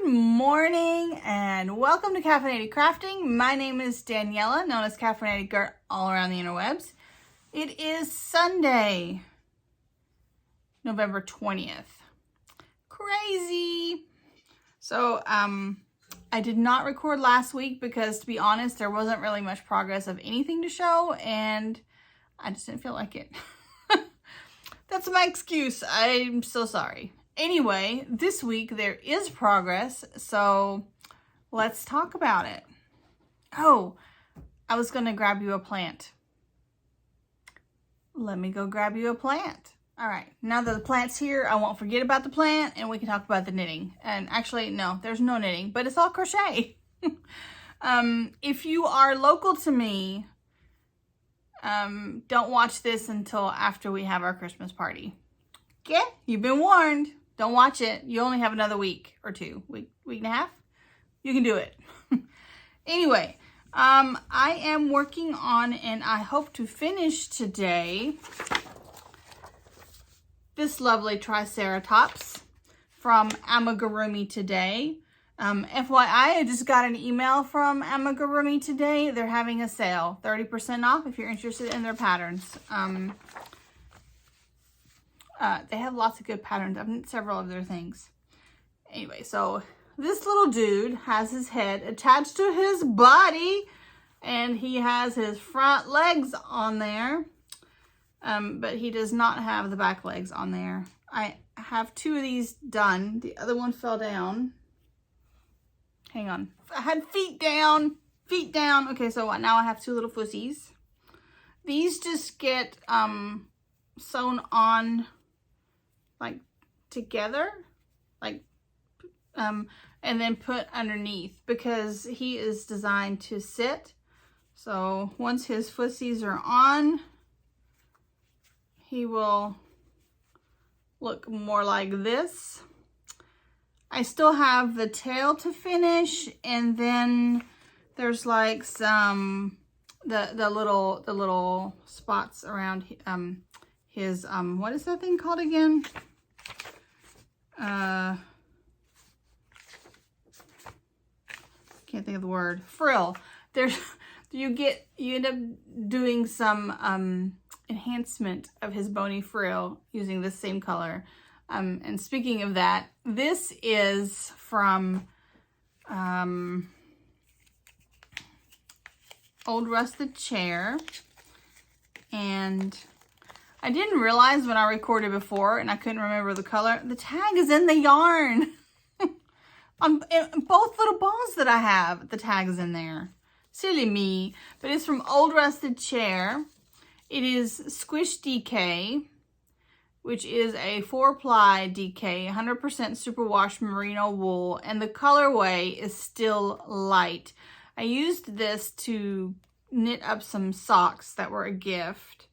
morning and welcome to Caffeinated Crafting. My name is Daniela, known as Caffeinated Gert all around the interwebs. It is Sunday, November 20th. Crazy! So, I did not record last week because, to be honest, there wasn't really much progress of anything to show and I just didn't feel like it. That's my excuse. I'm so sorry. Anyway, this week there is progress, so let's talk about it. Oh, I was going to grab you a plant. Let me go grab you a plant. All right, now that the plant's here, I won't forget about the plant and we can talk about the knitting. And actually, no, there's no knitting, but it's all crochet. If you are local to me, don't watch this until after we have our Christmas party. Okay? You've been warned. Don't watch it. You only have another week or two. Week and a half? You can do it. Anyway, I am working on, and I hope to finish today, this lovely Triceratops from Amigurumi Today. FYI, I just got an email from Amigurumi Today. They're having a sale, 30% off if you're interested in their patterns. They have lots of good patterns. I've knit several of their things. Anyway, so this little dude has his head attached to his body and he has his front legs on there. But he does not have the back legs on there. I have two of these done. The other one fell down. Hang on. I had feet down. Feet down. Okay, so now I have two little fussies. These just get sewn on like together, like and then put underneath because he is designed to sit. So once his fussies are on, he will look more like this. I still have the tail to finish, and then there's like some the little spots around his what is that thing called again? Can't think of the word. Frill. There's you end up doing some enhancement of his bony frill using this same color. And speaking of that, this is from Old Rusted Chair. And I didn't realize when I recorded before and I couldn't remember the color, the tag is in the yarn. On both little balls that I have, the tag is in there. Silly me. But it's from Old Rusted Chair. It is Squish DK, which is a 4-ply DK, 100% superwash merino wool, and the colorway is Still Light. I used this to knit up some socks that were a gift,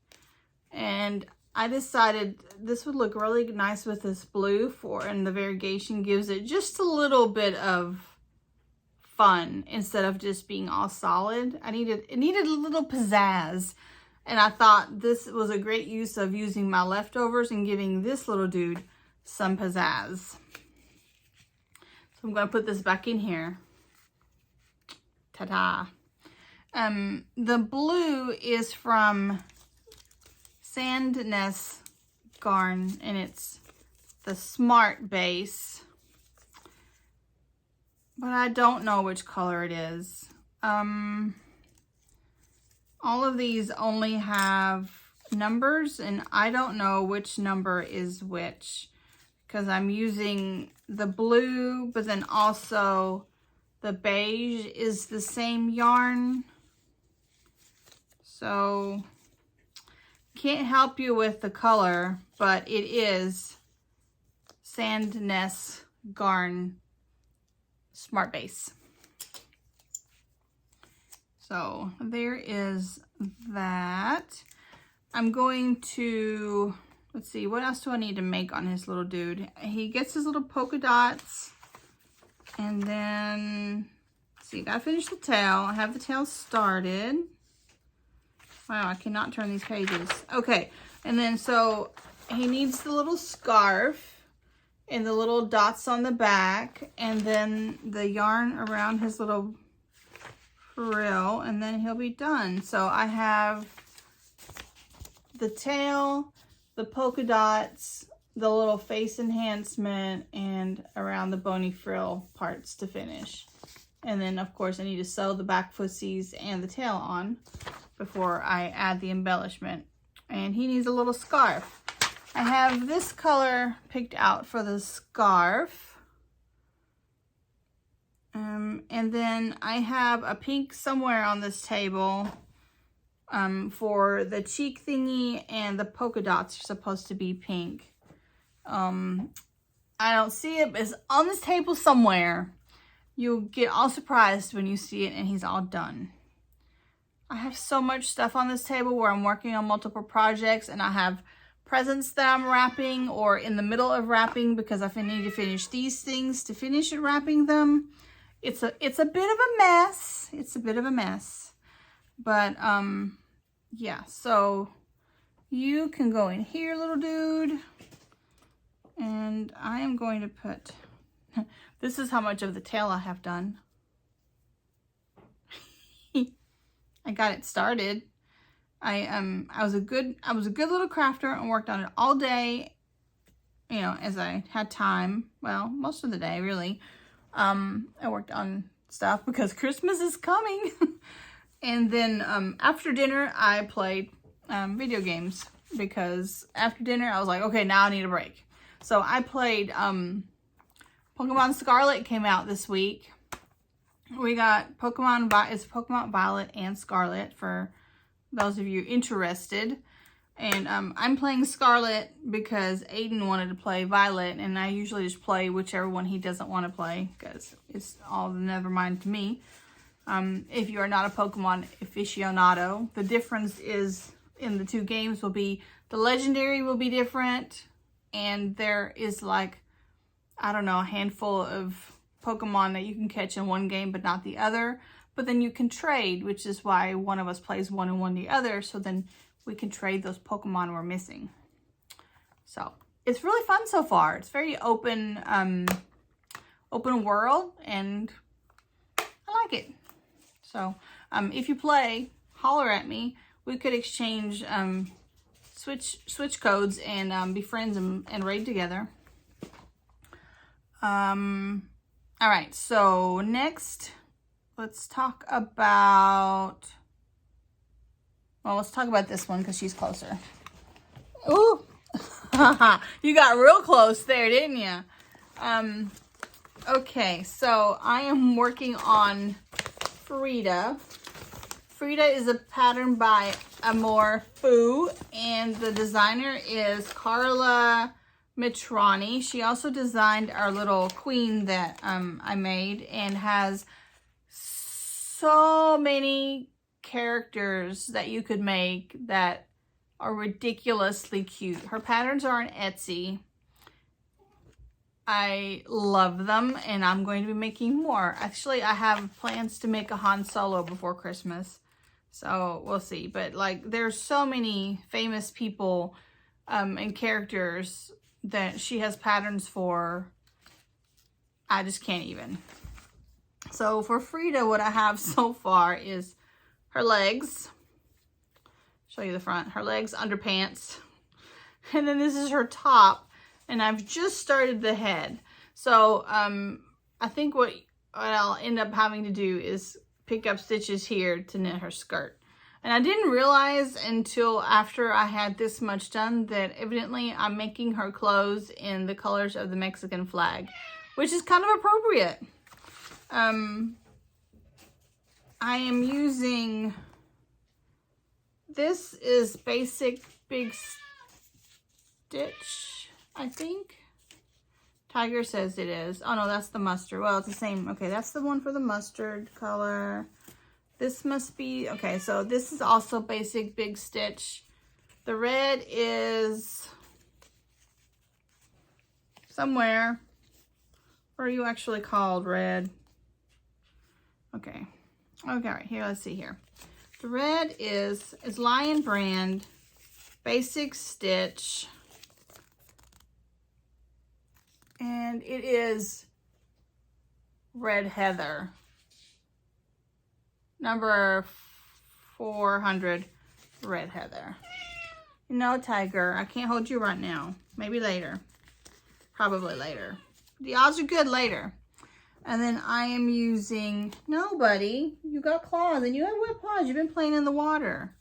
and I decided this would look really nice with this blue and the variegation gives it just a little bit of fun instead of just being all solid. It needed a little pizzazz. And I thought this was a great use of using my leftovers and giving this little dude some pizzazz. So I'm going to put this back in here. Ta-da. The blue is from Sandness Garn, and it's the Smart Base. But I don't know which color it is. All of these only have numbers, and I don't know which number is which because I'm using the blue, but then also the beige is the same yarn. So can't help you with the color, but it is Sandness Garn Smart Base. So there is that. I'm going to, let's see, what else do I need to make on his little dude? He gets his little polka dots. And then, let's see, gotta finish the tail. I have the tail started. Wow, I cannot turn these pages. Okay, and then so he needs the little scarf. and the little dots on the back, and then the yarn around his little frill, and then he'll be done. So I have the tail, the polka dots, the little face enhancement, and around the bony frill parts to finish. And then of course I need to sew the back footsies and the tail on before I add the embellishment. And he needs a little scarf. I have this color picked out for the scarf. And then I have a pink somewhere on this table for the cheek thingy, and the polka dots are supposed to be pink. I don't see it, but it's on this table somewhere. You'll get all surprised when you see it and he's all done. I have so much stuff on this table where I'm working on multiple projects, and I have presents that I'm wrapping or in the middle of wrapping because I need to finish these things to finish wrapping them. It's a bit of a mess. It's a bit of a mess. But yeah, so you can go in here, little dude. And I am going to put, this is how much of the tail I have done. I got it started. I was a good little crafter and worked on it all day, you know, as I had time. Well, most of the day, really. I worked on stuff because Christmas is coming. And then after dinner, I played video games because after dinner, I was like, okay, now I need a break. So I played Pokemon Scarlet came out this week. We got it's Pokemon Violet and Scarlet for those of you interested. And I'm playing Scarlet because Aiden wanted to play Violet, and I usually just play whichever one he doesn't want to play because it's all never mind to me. If you are not a Pokemon aficionado, the difference is in the two games will be the legendary will be different, and there is like, I don't know, a handful of Pokemon that you can catch in one game but not the other. But then you can trade, which is why one of us plays one and one the other, so then we can trade those Pokemon we're missing. So it's really fun so far. It's very open world, and I like it. So if you play, holler at me. We could exchange switch codes and be friends and raid together. All right, so next let's talk about, well, let's talk about this one because she's closer. Ooh, you got real close there, didn't you? Okay, so I am working on Frida. Frida is a pattern by Amor Fu, and the designer is Carla Mitrani. She also designed our little queen that I made, and has so many characters that you could make that are ridiculously cute. Her patterns are on Etsy. I love them, and I'm going to be making more. Actually, I have plans to make a Han Solo before Christmas, so we'll see. But like, there's so many famous people and characters that she has patterns for. I just can't even. So for Frida, what I have so far is her legs. Show you the front. Her legs, underpants. And then this is her top. And I've just started the head. So I think what I'll end up having to do is pick up stitches here to knit her skirt. And I didn't realize until after I had this much done that evidently I'm making her clothes in the colors of the Mexican flag, which is kind of appropriate. I am using, this is Basic Big Stitch, I think. Tiger says it is. Oh no, that's the mustard. Well, it's the same. Okay, that's the one for the mustard color. This must be, okay, so this is also Basic Big Stitch. The red is somewhere. Where are you actually called red? Okay. Okay, right here, let's see here. The red is Lion Brand, Basic Stitch. And it is Red Heather. Number 400, Red Heather. No, Tiger, I can't hold you right now. Maybe later. Probably later. The odds are good later. And then I am using, no, buddy, you got claws and you have wet paws. You've been playing in the water.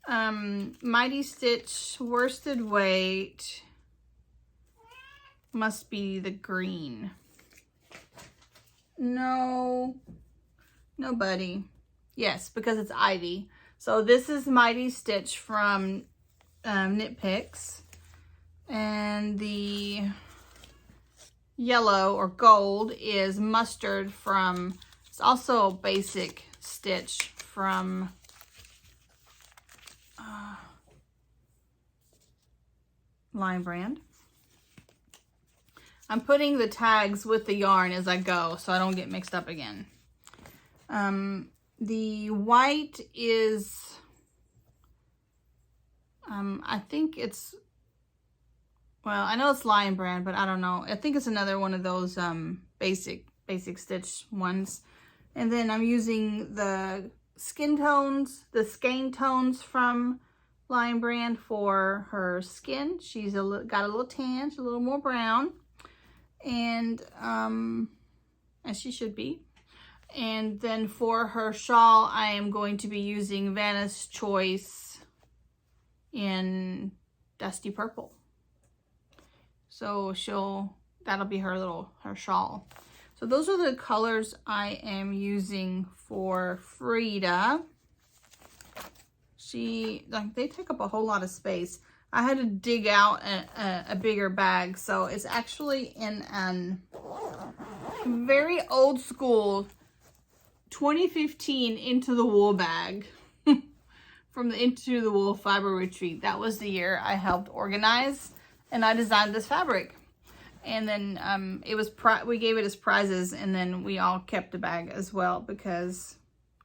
Mighty Stitch worsted weight must be the green. No, buddy. Yes, because it's Ivy. So this is Mighty Stitch from Knit Picks. And the yellow or gold is Mustard from, it's also Basic Stitch from Lion Brand. I'm putting the tags with the yarn as I go so I don't get mixed up again. The white is, I think it's, well, I know it's Lion Brand, but I don't know. I think it's another one of those basic stitch ones. And then I'm using the skin tones from Lion Brand for her skin. She's got a little tan, she's a little more brown. And as she should be. And then for her shawl, I am going to be using Vanna's Choice in Dusty Purple. So that'll be her shawl. So those are the colors I am using for Frida. They take up a whole lot of space. I had to dig out a bigger bag, so it's actually in a very old school 2015 Into the Wool bag from the Into the Wool Fiber Retreat. That was the year I helped organize and I designed this fabric. And then we gave it as prizes, and then we all kept the bag as well because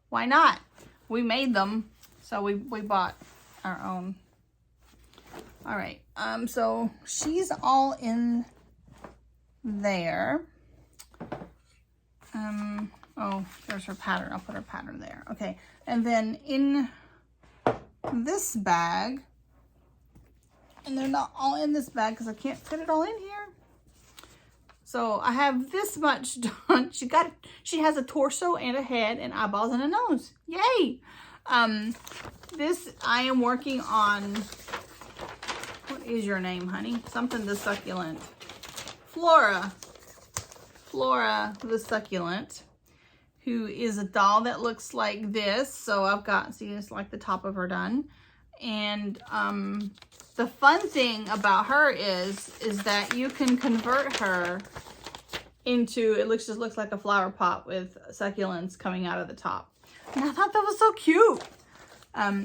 why not? We made them, so we bought our own. All right, so she's all in there. Oh, there's her pattern. I'll put her pattern there. Okay, and then in this bag, and they're not all in this bag because I can't fit it all in here. So I have this much done. She has a torso and a head and eyeballs and a nose. Yay! This I am working on. What is your name, honey? Something the Succulent. Flora the Succulent, who is a doll that looks like this. So I've got, see, it's like the top of her done. And the fun thing about her is that you can convert her into, it just looks like a flower pot with succulents coming out of the top. And I thought that was so cute.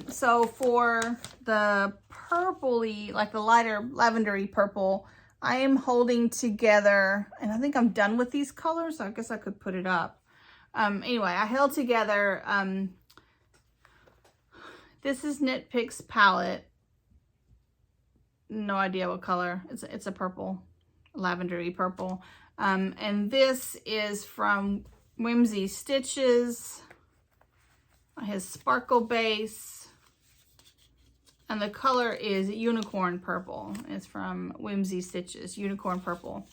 So for the purpley, like the lighter lavendery purple, I am holding together, and I think I'm done with these colors, so I guess I could put it up. Anyway, I held together, this is Knit Picks palette. No idea what color. It's a purple, lavendery purple. And this is from Whimsy Stitches. His sparkle base. And the color is Unicorn Purple. It's from Whimsy Stitches, Unicorn Purple.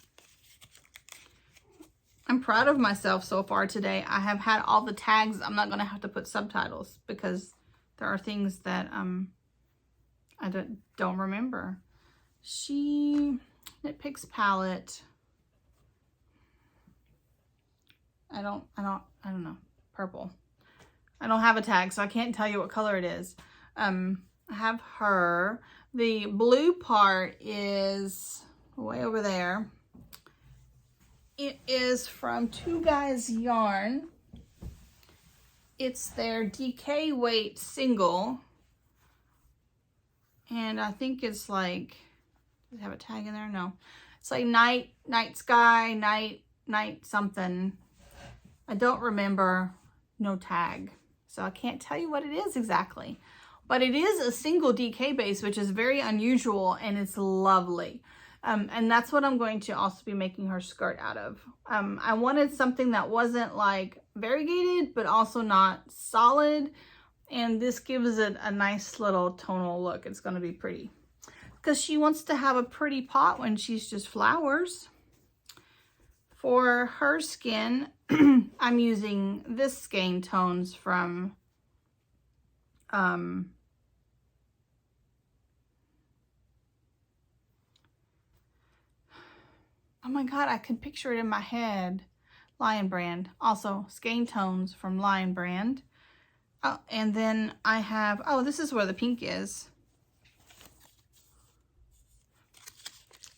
I'm proud of myself so far today. I have had all the tags. I'm not going to have to put subtitles because there are things that I don't remember. Knit Picks palette. I don't know. Purple. I don't have a tag, so I can't tell you what color it is. I have her. The blue part is way over there. It is from Two Guys Yarn. It's their DK weight single. And I think it's like, does it have a tag in there? No. It's like night sky, night something. I don't remember. No tag. So I can't tell you what it is exactly. But it is a single DK base, which is very unusual, and it's lovely. And that's what I'm going to also be making her skirt out of. I wanted something that wasn't like variegated, but also not solid. And this gives it a nice little tonal look. It's going to be pretty. Because she wants to have a pretty pot when she's just flowers. For her skin, I'm using this Skein Tones from oh my god, I can picture it in my head. Lion Brand. Also, Skein Tones from Lion Brand. Oh, and then I have, oh, this is where the pink is.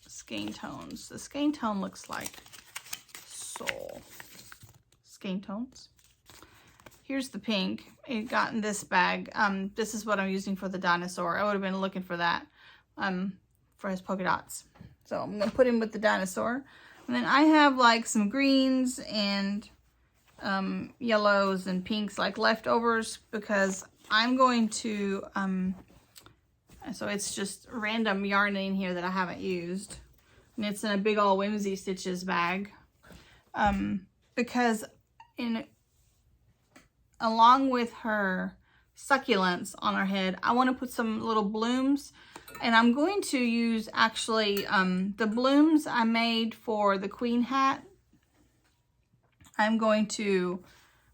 Skein Tones. The Skein Tone looks like Soul. Skein Tones. Here's the pink. It got in this bag. This is what I'm using for the dinosaur. I would have been looking for that for his polka dots. So I'm going to put him with the dinosaur. And then I have like some greens and yellows and pinks like leftovers because I'm going to, so it's just random yarn in here that I haven't used. And it's in a big old Whimsy Stitches bag. Because along with her succulents on her head, I want to put some little blooms. And I'm going to use actually the blooms I made for the queen hat. I'm going to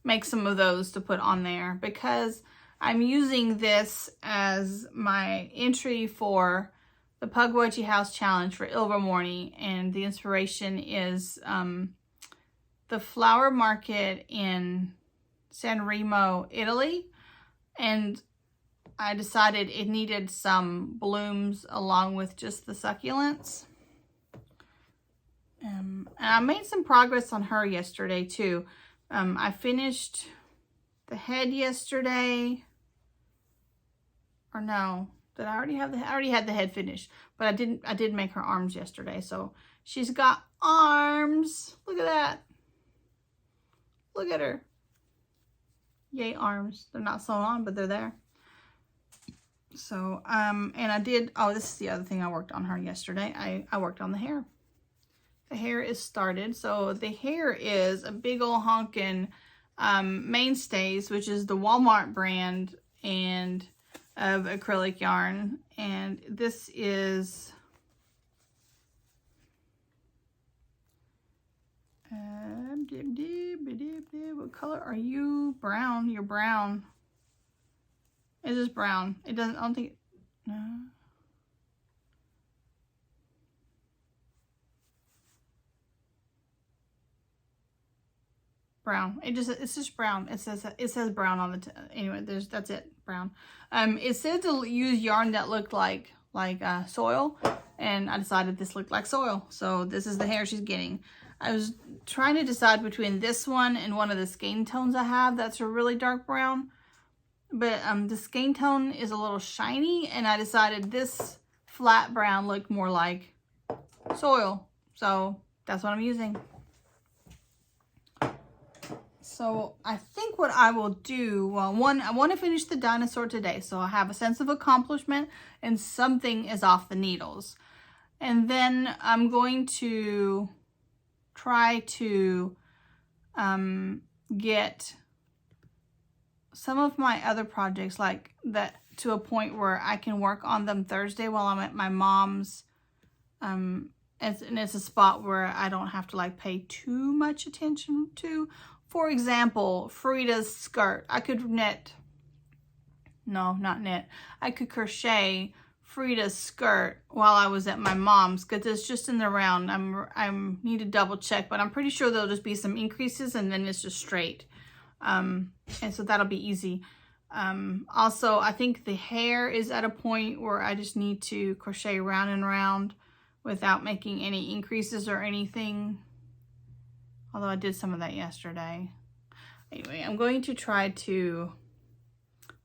make some of those to put on there because I'm using this as my entry for the Pukwudgie House Challenge for Ilvermorny. And the inspiration is the flower market in San Remo, Italy. And I decided it needed some blooms along with just the succulents. And I made some progress on her yesterday too. I finished the head yesterday. Or no, did I already have the head? I already had the head finished, but I did make her arms yesterday. So she's got arms. Look at that. Look at her. Yay, arms. They're not sewn on, but they're there. So, and I did, oh, this is the other thing I worked on her yesterday. I worked on the hair. The hair is started. So the hair is a big old honkin' Mainstays, which is the Walmart brand and of acrylic yarn. And this is what color are you? Brown. You're brown. It's just brown. It doesn't, I don't think, no. Brown. It's just brown. It says brown on the, anyway, that's it, brown. It said to use yarn that looked like soil, and I decided this looked like soil. So this is the hair she's getting. I was trying to decide between this one and one of the Skein Tones I have. That's a really dark brown. But the Skein Tone is a little shiny, and I decided this flat brown looked more like soil. So that's what I'm using. So I think what I will do, well, one, I want to finish the dinosaur today, so I have a sense of accomplishment and something is off the needles. And then I'm going to try to get some of my other projects like that to a point where I can work on them Thursday while I'm at my mom's. And it's a spot where I don't have to like pay too much attention to. For example, Frida's skirt. I could knit, no, not knit. I could crochet Frida's skirt while I was at my mom's because it's just in the round. I need to double check, but I'm pretty sure there'll just be some increases and then it's just straight. And so that'll be easy. Also, I think the hair is at a point where I just need to crochet round and round without making any increases or anything. Although I did some of that yesterday. Anyway, I'm going to try to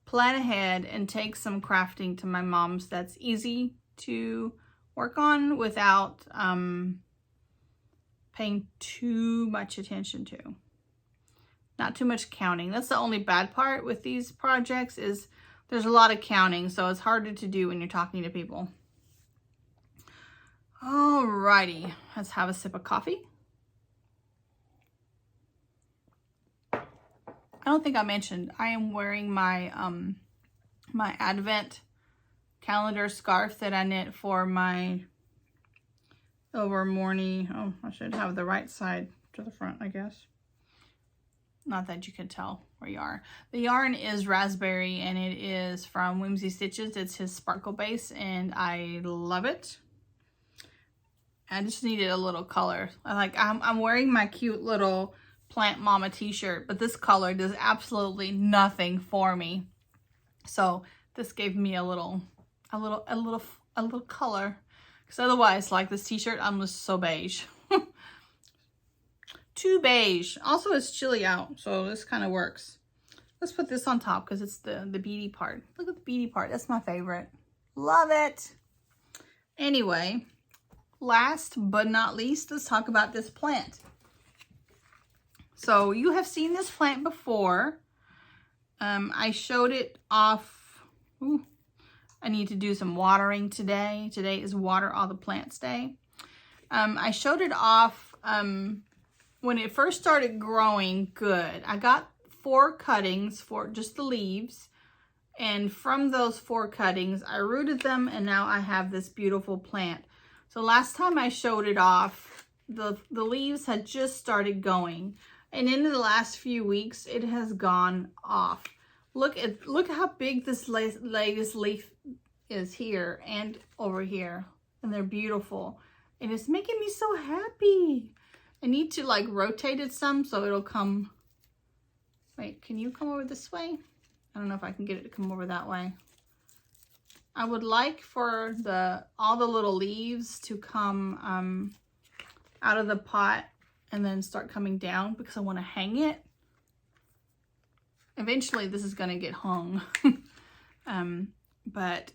plan ahead and take some crafting to my mom's that's easy to work on without paying too much attention to. Not too much counting. That's the only bad part with these projects is there's a lot of counting, so it's harder to do when you're talking to people. Alrighty, let's have a sip of coffee. I don't think I mentioned I am wearing my my Advent calendar scarf that I knit for my over morning. Oh, I should have the right side to the front, I guess. Not that you can tell where you are. The yarn is raspberry and it is from Whimsy Stitches. It's his sparkle base and I love it. I just needed a little color. I'm wearing my cute little Plant Mama t-shirt, but this color does absolutely nothing for me. So this gave me a little color. Because otherwise, like this t-shirt, I'm just so beige. Too beige. Also, it's chilly out, so this kind of works. Let's put this on top because it's the beady part. Look at the beady part. That's my favorite. Love it. Anyway, last but not least, let's talk about this plant. So you have seen this plant before. I showed it off. Ooh, I need to do some watering today. Today is Water All the Plants Day. I showed it off when it first started growing good. I got 4 cuttings for just the leaves. And from those 4 cuttings, I rooted them and now I have this beautiful plant. So last time I showed it off, the leaves had just started going. And in the last few weeks, it has gone off. Look how big this latest leaf is here and over here. And they're beautiful. And it's making me so happy. I need to like rotate it some so it'll come. Wait, can you come over this way? I don't know if I can get it to come over that way. I would like for all the little leaves to come out of the pot and then start coming down because I want to hang it. Eventually this is going to get hung. But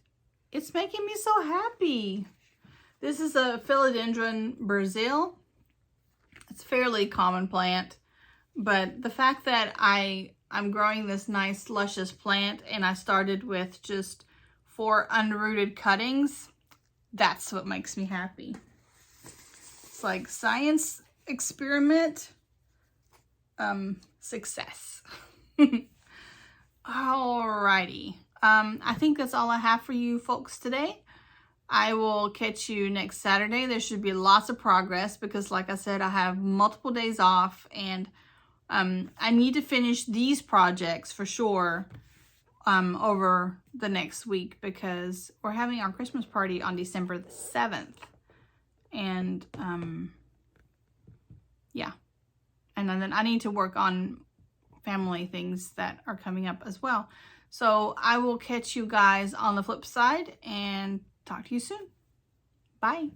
it's making me so happy. This is a Philodendron Brazil. It's a fairly common plant, but the fact that I'm growing this nice luscious plant and I started with just 4 unrooted cuttings, that's what makes me happy. It's like science experiment success. Alrighty. I think that's all I have for you folks today. I will catch you next Saturday. There should be lots of progress because like I said, I have multiple days off and I need to finish these projects for sure over the next week because we're having our Christmas party on December the 7th. And yeah. And then I need to work on family things that are coming up as well. So I will catch you guys on the flip side and talk to you soon. Bye.